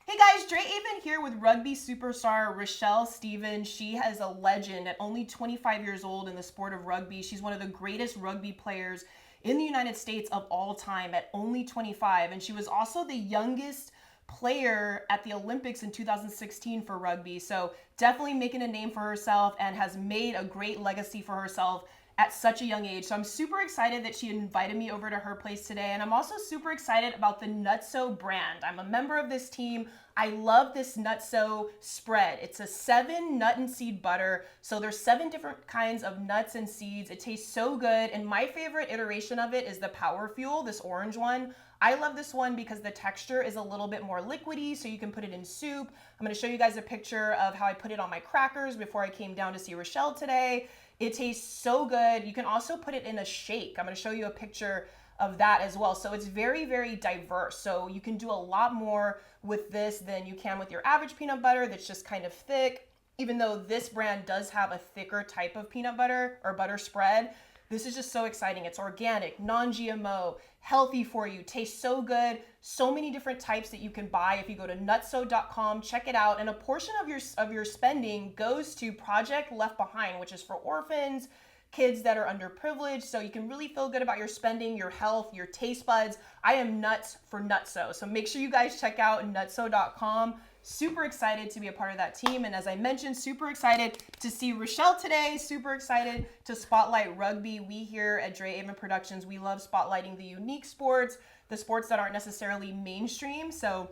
Hey guys, Drea Avent here with Rugby Superstar Richelle Stephens. She is a legend at only 25 years old in the sport of rugby. She's one of the greatest rugby players in the United States of all time at only 25. And she was also the youngest player at the Olympics in 2016 for rugby. So definitely making a name for herself and has made a great legacy for herself at such a young age. So I'm super excited that she invited me over to her place today. And I'm also super excited about the Nutso brand. I'm a member of this team. I love this Nutso spread. It's a 7 nut and seed butter. So there's 7 different kinds of nuts and seeds. It tastes so good. And my favorite iteration of it is the Power Fuel, this orange one. I love this one because the texture is a little bit more liquidy, so you can put it in soup. I'm gonna show you guys a picture of how I put it on my crackers before I came down to see Richelle today. It tastes so good. You can also put it in a shake. I'm gonna show you a picture of that as well. So it's very, very diverse. So you can do a lot more with this than you can with your average peanut butter that's just kind of thick. Even though this brand does have a thicker type of peanut butter or butter spread, this is just so exciting. It's organic, non-GMO, healthy for you, tastes so good. So many different types that you can buy. If you go to nutso.com, check it out. And a portion of your spending goes to Project Left Behind, which is for orphans, kids that are underprivileged. So you can really feel good about your spending, your health, your taste buds. I am nuts for Nutso. So make sure you guys check out nutso.com. Super excited to be a part of that team. And as I mentioned, super excited to see Richelle today. Super excited to spotlight rugby. We here at Drea Avent Productions, we love spotlighting the unique sports, the sports that aren't necessarily mainstream. So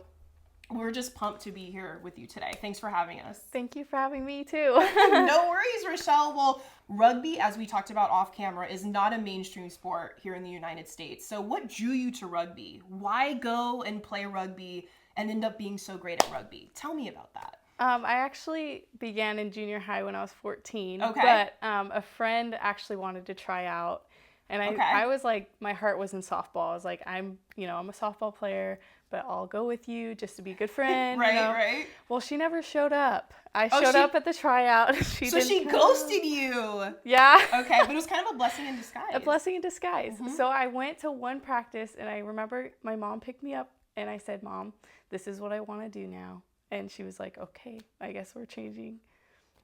we're just pumped to be here with you today. Thanks for having us. Thank you for having me too. No worries, Richelle. Well, rugby, as we talked about off camera, is not a mainstream sport here in the United States. So what drew you to rugby? Why go and play rugby and end up being so great at rugby? Tell me about that. I actually began in junior high when I was 14. Okay. But a friend actually wanted to try out. And I was like, my heart was in softball. I was like, I'm a softball player, but I'll go with you just to be a good friend. Right. Well, she never showed up. I showed up at the tryout. She ghosted you. Yeah. Okay, but it was kind of a blessing in disguise. A blessing in disguise. Mm-hmm. So I went to one practice, and I remember my mom picked me up, and I said, Mom, this is what I want to do now. And she was like, okay, I guess we're changing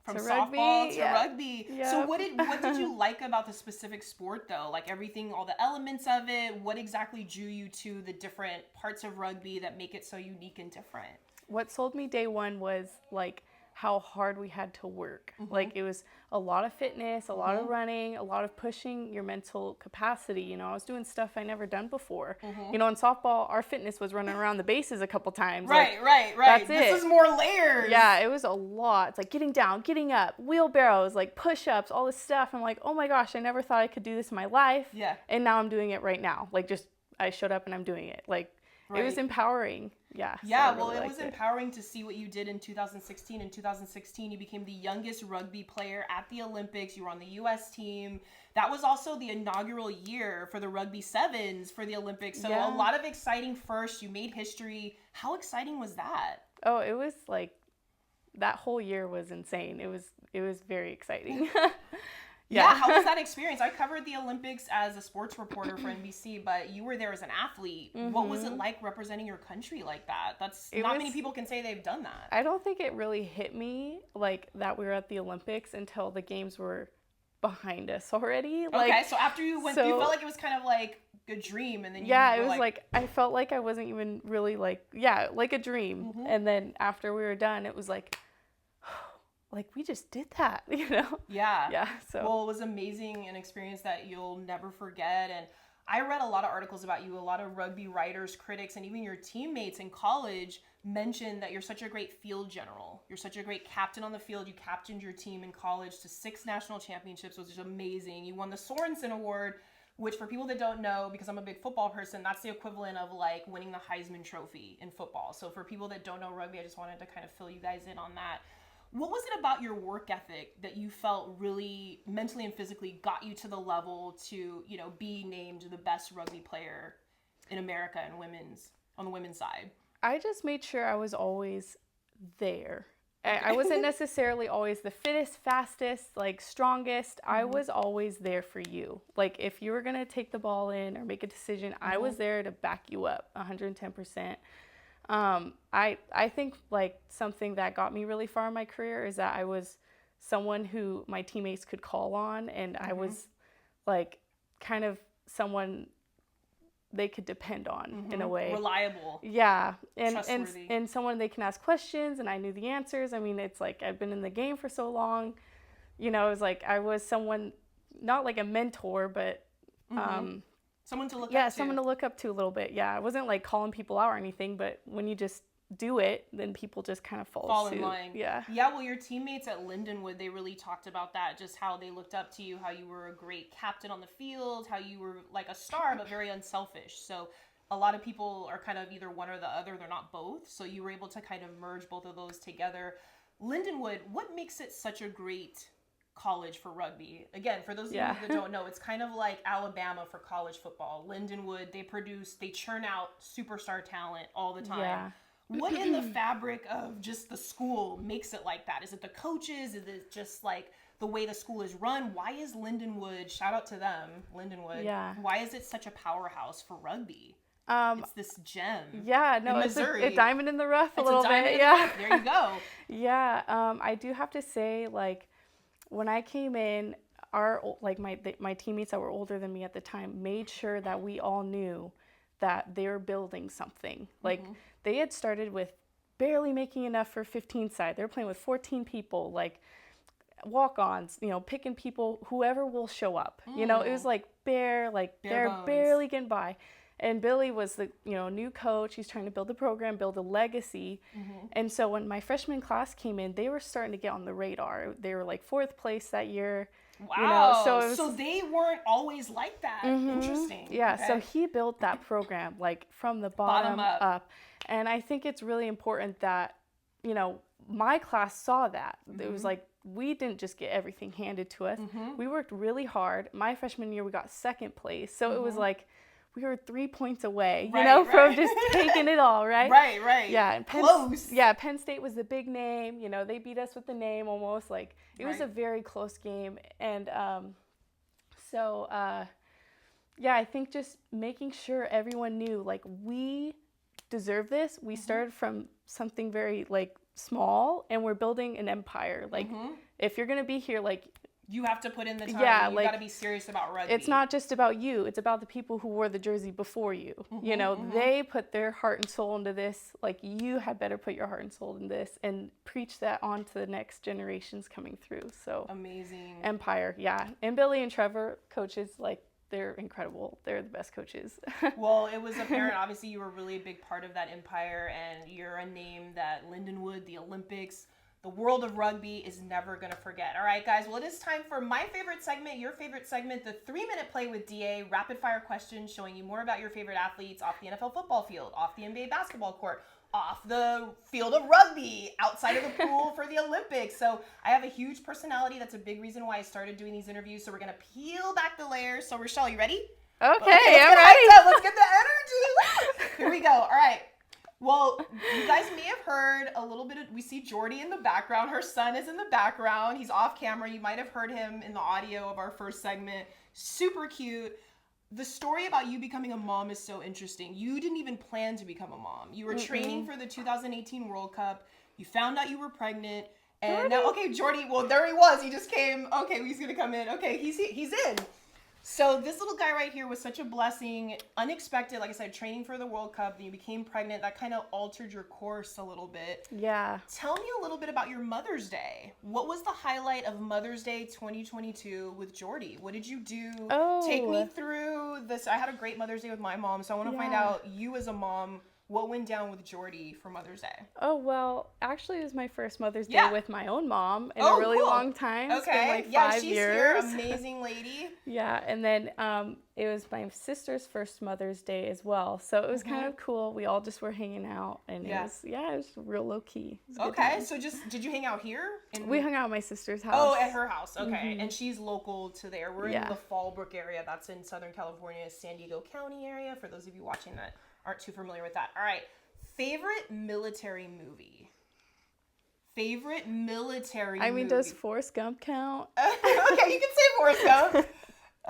from to softball rugby. to rugby. Yep. So what did you like about the specific sport though? Like everything, all the elements of it, what exactly drew you to the different parts of rugby that make it so unique and different? What sold me day one was like how hard we had to work. Mm-hmm. Like it was a lot of fitness, a lot of running, a lot of pushing your mental capacity. I was doing stuff I never done before. In softball, our fitness was running around the bases a couple times. Right. That's this is more layers. Yeah, it was a lot. It's like getting down, getting up, wheelbarrows, like push-ups, all this stuff. I'm like, oh my gosh, I never thought I could do this in my life. Yeah. And now I'm doing it right now. Like just, I showed up and I'm doing it. Like it was empowering. Yeah. Yeah, so it was empowering to see what you did in 2016. In 2016, you became the youngest rugby player at the Olympics. You were on the U.S. team. That was also the inaugural year for the Rugby Sevens for the Olympics. So a lot of exciting firsts. You made history. How exciting was that? Oh, it was like, that whole year was insane. It was very exciting. Yeah, how was that experience? I covered the Olympics as a sports reporter for NBC, but you were there as an athlete. Mm-hmm. What was it like representing your country like that? Many people can say they've done that. I don't think it really hit me like that we were at the Olympics until the games were behind us already. Okay, so after you went, you felt like it was kind of like a dream, and then it was like I felt like I wasn't even really like a dream. Mm-hmm. And then after we were done, it was like we just did that, Yeah. So well, it was amazing, an experience that you'll never forget. And I read a lot of articles about you. A lot of rugby writers, critics, and even your teammates in college mentioned that you're such a great field general. You're such a great captain on the field. You captained your team in college to 6 national championships, which is amazing. You won the Sorensen Award, which for people that don't know, because I'm a big football person, that's the equivalent of like winning the Heisman Trophy in football. So for people that don't know rugby, I just wanted to kind of fill you guys in on that. What was it about your work ethic that you felt really mentally and physically got you to the level to, be named the best rugby player in America and on the women's side? I just made sure I was always there. I wasn't necessarily always the fittest, fastest, strongest. Mm-hmm. I was always there for you. Like if you were going to take the ball in or make a decision, I was there to back you up 110%. I think like something that got me really far in my career is that I was someone who my teammates could call on, and I was like kind of someone they could depend on in a way. Reliable. Yeah. Trustworthy. And someone they can ask questions and I knew the answers. I mean, it's like I've been in the game for so long. You know, it was like I was someone, not like a mentor, but someone to look up to. Yeah, someone to look up to a little bit. Yeah, I wasn't like calling people out or anything, but when you just do it, then people just kind of fall in line. Yeah. Yeah, well, your teammates at Lindenwood, they really talked about that, just how they looked up to you, how you were a great captain on the field, how you were like a star, but very unselfish. So a lot of people are kind of either one or the other. They're not both. So you were able to kind of merge both of those together. Lindenwood, what makes it such a great college for rugby? Again, for those of you that don't know, it's kind of like Alabama for college football. Lindenwood, they churn out superstar talent all the time. Yeah. What in the fabric of just the school makes it like that? Is it the coaches? Is it just like the way the school is run? Why is Lindenwood, shout out to them, Lindenwood, why is it such a powerhouse for rugby? It's this gem. Yeah, no, it's a diamond in the rough a little bit. Yeah. There you go. Yeah, I do have to say, like, when I came in, my teammates that were older than me at the time made sure that we all knew that they were building something. Like, they had started with barely making enough for 15-side. They were playing with 14 people, like walk-ons, you know, picking people, whoever will show up. You know, it was like they're barely getting by. And Billy was the, you know, new coach. He's trying to build a program, build a legacy. And so when my freshman class came in, they were starting to get on the radar. They were like 4th place that year. Wow. You know, so they weren't always like that. Interesting. Yeah. Okay. So he built that program like from the bottom up. And I think it's really important that, you know, my class saw that. It was like, we didn't just get everything handed to us. We worked really hard. My freshman year, we got 2nd place. So it was like, we were 3 points away, from just taking it all, right? Right. Yeah, and close. Yeah, Penn State was the big name. You know, they beat us with the name almost. Like, it was a very close game. And I think just making sure everyone knew, like, we deserve this. We started from something very, like, small, and we're building an empire. Like, if you're going to be here, like, you have to put in the time. Yeah, you got to be serious about rugby. It's not just about you. It's about the people who wore the jersey before you. You know, they put their heart and soul into this. Like, you had better put your heart and soul in this and preach that on to the next generations coming through. So amazing. Empire, yeah. And Billy and Trevor, coaches, like, they're incredible. They're the best coaches. Well, it was apparent, obviously, you were really a big part of that empire, and you're a name that Lindenwood, the Olympics, the world of rugby is never going to forget. All right, guys. Well, it is time for my favorite segment, your favorite segment, the 3-minute play with DA, rapid fire questions showing you more about your favorite athletes off the NFL football field, off the NBA basketball court, off the field of rugby, outside of the pool for the Olympics. So I have a huge personality. That's a big reason why I started doing these interviews. So we're going to peel back the layers. So Richelle, you ready? Okay, I'm ready. Let's get the energy. Here we go. All right. Well, you guys may have heard a little bit we see Jordy in the background. Her son is in the background. He's off camera. You might have heard him in the audio of our first segment. Super cute. The story about you becoming a mom is so interesting. You didn't even plan to become a mom. You were training for the 2018 World Cup. You found out you were pregnant. And now, Jordy, well, there he was. He just came. Okay, he's going to come in. Okay, he's in. So this little guy right here was such a blessing, unexpected, like I said, training for the World Cup, then you became pregnant. That kind of altered your course a little bit. Yeah. Tell me a little bit about your Mother's Day. What was the highlight of Mother's Day 2022 with Jordy? What did you do? Take me through this. I had a great Mother's Day with my mom, so I want to find out, you as a mom, what went down with Jordy for Mother's Day? Oh, well, actually, it was my first Mother's Day with my own mom in a really long time. Okay. It's been like 5 years. Here. Amazing lady. Yeah, and then it was my sister's first Mother's Day as well. So it was kind of cool. We all just were hanging out, and it was real low key. Okay, so did you hang out here? We hung out at my sister's house. Oh, at her house. Okay, and she's local to there. We're in the Fallbrook area. That's in Southern California, San Diego County area, for those of you watching that aren't too familiar with that. All right. Favorite military movie? I mean, does Forrest Gump count? Okay, you can say Forrest Gump.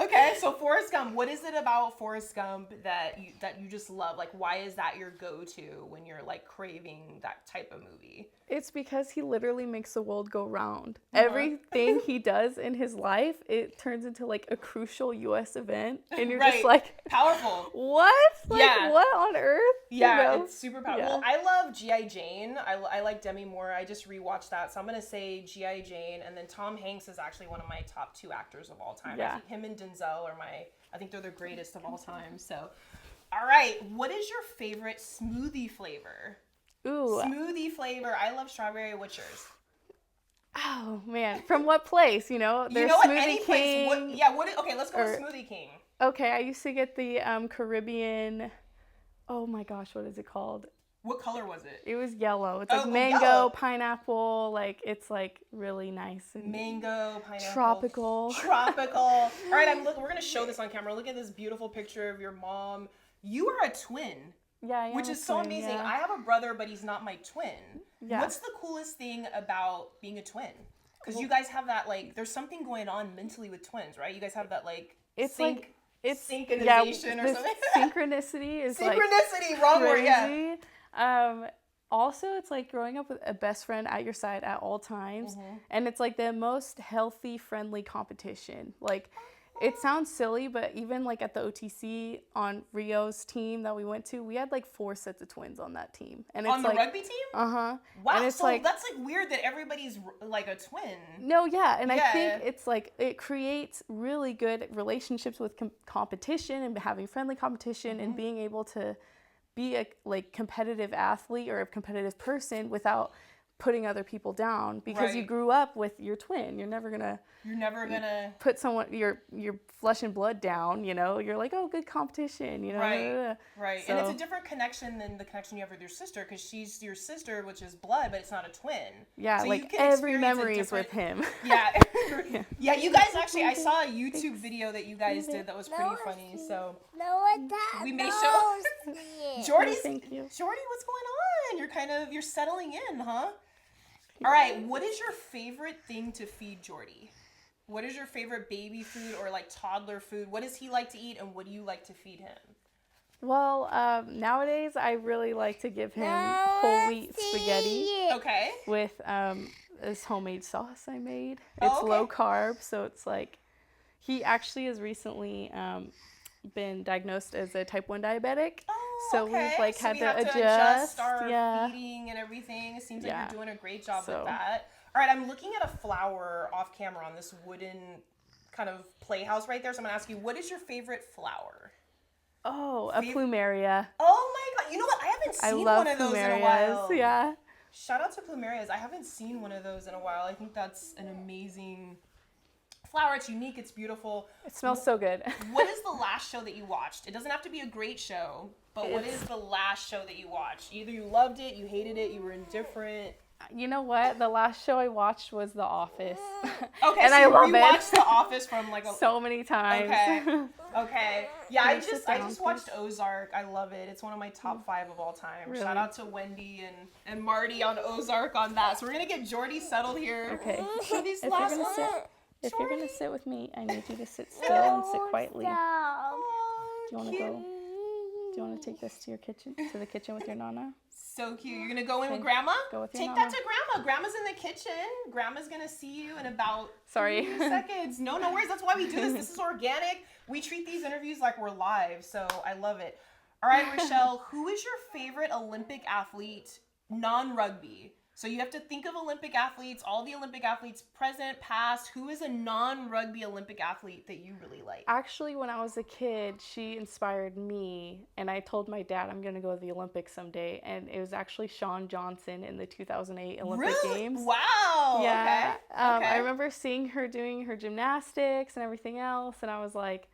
Okay, so Forrest Gump. What is it about Forrest Gump that you just love? Like, why is that your go-to when you're like craving that type of movie? It's because he literally makes the world go round. Uh-huh. Everything he does in his life, it turns into like a crucial U.S. event, and you're Right. just like, Powerful. what? Like, Yeah. what on earth? Yeah, You know? it's super powerful. Yeah. Well, I love G.I. Jane. I like Demi Moore. I just rewatched that. So I'm going to say G.I. Jane. And then Tom Hanks is actually one of my top 2 actors of all time. Yeah. I think him and Denzel are I think they're the greatest of all time. So, all right. What is your favorite smoothie flavor? Ooh. Smoothie flavor. I love strawberry. What's yours? Oh man, from what place? You know, You there's know what? Smoothie Any King. place. Okay, let's go with or- Smoothie King. Okay, I used to get the Caribbean. Oh my gosh, what is it called? What color was it? It was yellow. It's like mango, yellow. pineapple. Like it's like really nice and Mango, pineapple. tropical. All right, we're gonna show this on camera. Look at this beautiful picture of your mom. You are a twin. Yeah, I am Which a is so twin, amazing. yeah. I have a brother, but he's not my twin. Yeah. What's the coolest thing about being a twin? Because you guys have that, like, there's something going on mentally with twins, right? You guys have that, like, It's like it's synchronization or the something. Synchronicity is like Synchronicity, wrong word, yeah. crazy. Also, it's like growing up with a best friend at your side at all times, and it's like the most healthy, friendly competition. Like, it sounds silly, but even like at the OTC on Rio's team that we went to, we had like 4 sets of twins on that team. And it's On the like, rugby team? Wow, Wow, and it's so like, that's like weird that everybody's like a twin. no, yeah, and I Yeah. think it's like it creates really good relationships with competition and having friendly competition and being able to be a like competitive athlete or a competitive person without putting other people down because you Right. grew up with your twin. You're never gonna put someone your flesh and blood down. You know, you're like, oh, good competition. You know, Right. So, And it's a different connection than the connection you have with your sister because she's your sister, which is blood, but it's not a twin. yeah, So you like can every experience a memory is different- with him. Yeah. Yeah, you guys actually, I saw a YouTube video that you guys did that was pretty funny. So we may show. Jordy's, Thank you. Jordy, what's going on? You're settling in, huh? All right, what is your favorite thing to feed Jordy? What is your favorite baby food or like toddler food? What does he like to eat and what do you like to feed him? Well, nowadays I really like to give him whole wheat spaghetti Okay. with this homemade sauce I made. Oh, It's okay. low carb, so it's like he actually has recently been diagnosed as a type 1 diabetic. Oh, So okay. we've like So had we to have adjust. our Yeah. feeding and everything. It seems like Yeah. you're doing a great job So- with that. All right, I'm looking at a flower off camera on this wooden kind of playhouse right there. So I'm gonna ask you, what is your favorite flower? Oh, a plumeria. Oh my god! You know what? I haven't I seen love one of those in a while. plumerias. Yeah. Shout out to plumerias. I haven't seen one of those in a while. I think that's an amazing flower. It's unique. It's beautiful. It smells so good. What is the last show that you watched? It doesn't have to be a great show, but what is the last show that you watched? Either you loved it, you hated it, you were indifferent. You know what? The last show I watched was The Office. Okay, And so I you love it. rewatched The Office from like a So many times. Okay. Okay. Yeah, Can I you sit just down, watched Ozark. I love it. It's one of my top 5 of all time. Really? Shout out to Wendy and Marty on Ozark on that. So we're gonna get Jordy settled here. Okay. For these If you're last gonna ones. sit, if you're Jordy. gonna sit with me, I need you to sit still and sit quietly. Oh, Do you wanna cute. go? Do you want to take this to the kitchen with your nana? So cute. You're gonna go in with Okay. Grandma? Go with your Take mama. that to Grandma. Grandma's in the kitchen. Grandma's gonna see you in about Sorry. 2 seconds. No worries. That's why we do this. This is organic. We treat these interviews like we're live, so I love it. All right, Richelle, who is your favorite Olympic athlete, non-rugby? So you have to think of Olympic athletes, all the Olympic athletes, present, past. Who is a non-rugby Olympic athlete that you really like? Actually, when I was a kid, she inspired me, and I told my dad I'm gonna go to the Olympics someday, and it was actually Shawn Johnson in the 2008 Olympic Really? Games. Wow. Yeah. Okay. I remember seeing her doing her gymnastics and everything else, and I was like,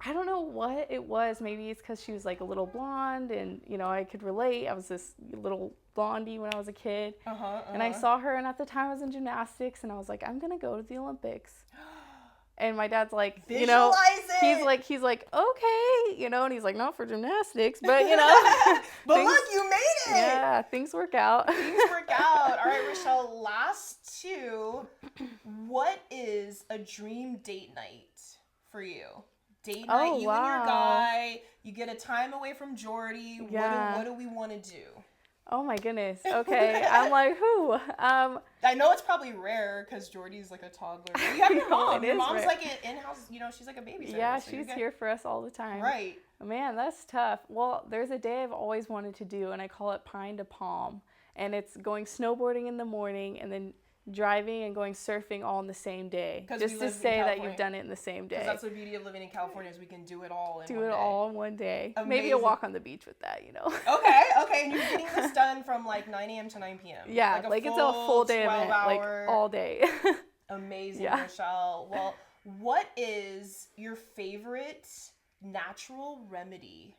I don't know what it was. Maybe it's because she was like a little blonde, and you know I could relate. I was this little blondie when I was a kid, and I saw her, and at the time I was in gymnastics, and I was like, I'm gonna go to the Olympics. And my dad's like, you know, Visualize it. he's like, okay, you know, and he's like, not for gymnastics, but you know, But things- look, you made it. yeah, things work out. Things work out. All right, Richelle, last 2. What is a dream date night for you. Date night, you and your wow. guy. You get a time away from Jordy. Yeah. What do we want to do? Oh my goodness. Okay. I'm like, who? I know it's probably rare because Jordy's like a toddler. But you have your mom. Your mom's rare. like an in-house, she's like a babysitter. Yeah, so she's here for us all the time. Right. Man, that's tough. Well, there's a day I've always wanted to do, and I call it Pine to Palm. And it's going snowboarding in the morning and then driving and going surfing all in the same day. Just to say that you've done it in the same day. Because that's the beauty of living in California is we can do it all in one day. All in one day. Amazing. Maybe a walk on the beach with that, Okay. And you're getting this done from like 9 a.m. to 9 p.m. Yeah, like it's a full day event, like all day. Amazing, Richelle. Well, what is your favorite natural remedy?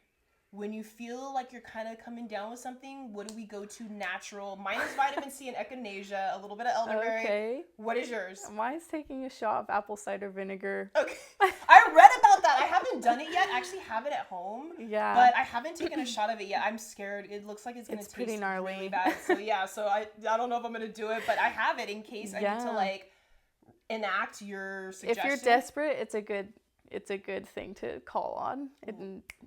When you feel like you're kind of coming down with something, what do we go to natural? Mine is vitamin C and echinacea, a little bit of elderberry. Okay. What is yours? Mine's taking a shot of apple cider vinegar. Okay. I read about that. I haven't done it yet. I actually have it at home. Yeah. But I haven't taken a shot of it yet. I'm scared. It looks like it's going to taste pretty gnarly. really bad. So I don't know if I'm going to do it, but I have it in case I need to like enact your suggestion. If you're desperate, it's a good thing to call on. It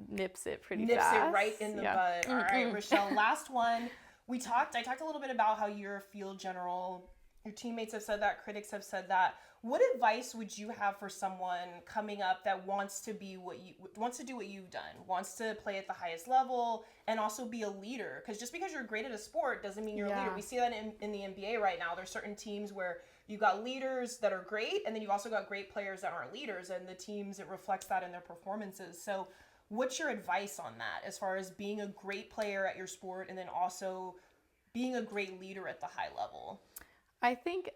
nips it pretty fast. Nips it right in the bud. All right, Richelle, last one. I talked a little bit about how you're a field general. Your teammates have said that, critics have said that. What advice would you have for someone coming up that wants to do what you've done, wants to play at the highest level and also be a leader? Because just because you're great at a sport doesn't mean you're a leader. We see that in the NBA right now. There's certain teams where you've got leaders that are great, and then you've also got great players that aren't leaders, and the teams, it reflects that in their performances. So what's your advice on that as far as being a great player at your sport and then also being a great leader at the high level? I think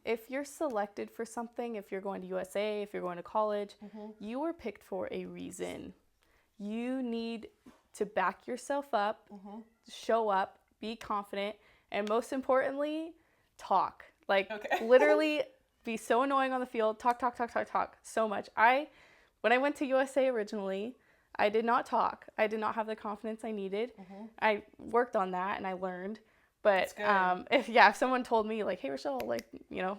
if you're selected for something, if you're going to USA, if you're going to college, you were picked for a reason. You need to back yourself up, show up, be confident, and most importantly, talk. Literally be so annoying on the field, talk so much. When I went to USA originally, I did not talk. I did not have the confidence I needed. I worked on that and I learned. But if someone told me like, hey, Richelle,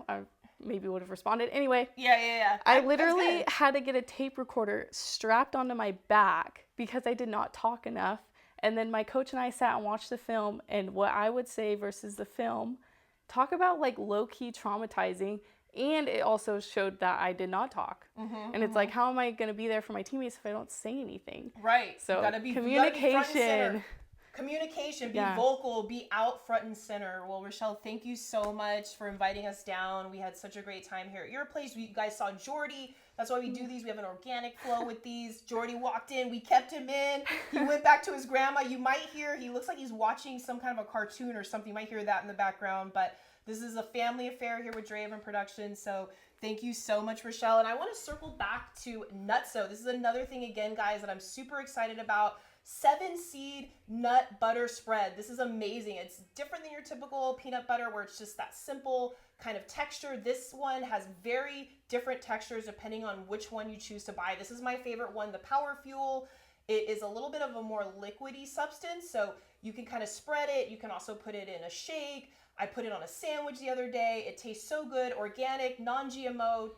I maybe would have responded. Anyway, I literally had to get a tape recorder strapped onto my back because I did not talk enough. And then my coach and I sat and watched the film, and what I would say versus the film, talk about like low-key traumatizing. And it also showed that I did not talk. And it's like, how am I going to be there for my teammates if I don't say anything? Right. So you gotta be communication. Communication, be vocal, be out front and center. Well, Richelle, thank you so much for inviting us down. We had such a great time here at your place. You guys saw Jordy. That's why we do these. We have an organic flow with these. Jordy walked in. We kept him in. He went back to his grandma. You might hear, he looks like he's watching some kind of a cartoon or something. You might hear that in the background. But this is a family affair here with Drea Avent Productions. So thank you so much, Richelle. And I want to circle back to Nutso. This is another thing, again, guys, that I'm super excited about. 7-seed nut butter spread. This is amazing. It's different than your typical peanut butter where it's just that simple kind of texture. This one has very different textures depending on which one you choose to buy. This is my favorite one, the Power Fuel. It is a little bit of a more liquidy substance, so you can kind of spread it. You can also put it in a shake. I put it on a sandwich the other day. It tastes so good, organic, non-GMO,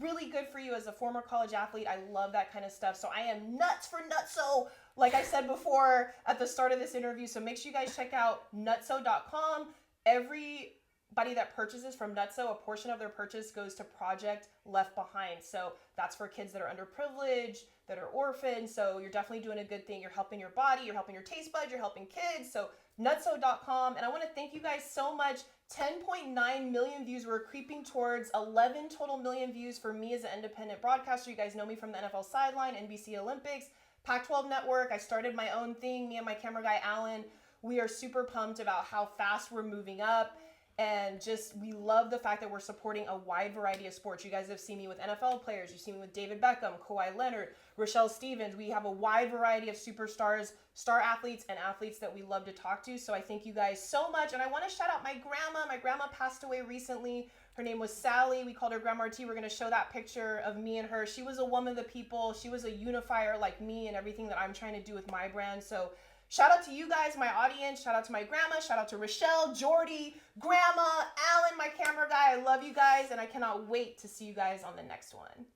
really good for you as a former college athlete. I love that kind of stuff. So I am nuts for Nutso, like I said before at the start of this interview. So make sure you guys check out nutso.com. Everybody that purchases from Nutso, a portion of their purchase goes to Project Left Behind. So that's for kids that are underprivileged, that are orphans. So you're definitely doing a good thing. You're helping your body, you're helping your taste buds, you're helping kids. So nutso.com. And I want to thank you guys so much. 10.9 million views. We're creeping towards 11 total million views for me as an independent broadcaster. You guys know me from the NFL Sideline, NBC Olympics, Pac-12 Network. I started my own thing, me and my camera guy, Alan. We are super pumped about how fast we're moving up. And just, we love the fact that we're supporting a wide variety of sports. You guys have seen me with NFL players. You've seen me with David Beckham, Kawhi Leonard, Richelle Stephens. We have a wide variety of superstars, star athletes, and athletes that we love to talk to. So I thank you guys so much. And I want to shout out my grandma. My grandma passed away recently. Her name was Sally. We called her Grandma T. We're going to show that picture of me and her. She was a woman of the people. She was a unifier like me and everything that I'm trying to do with my brand. So shout out to you guys, my audience. Shout out to my grandma. Shout out to Richelle, Jordy, Grandma, Alan, my camera guy. I love you guys, and I cannot wait to see you guys on the next one.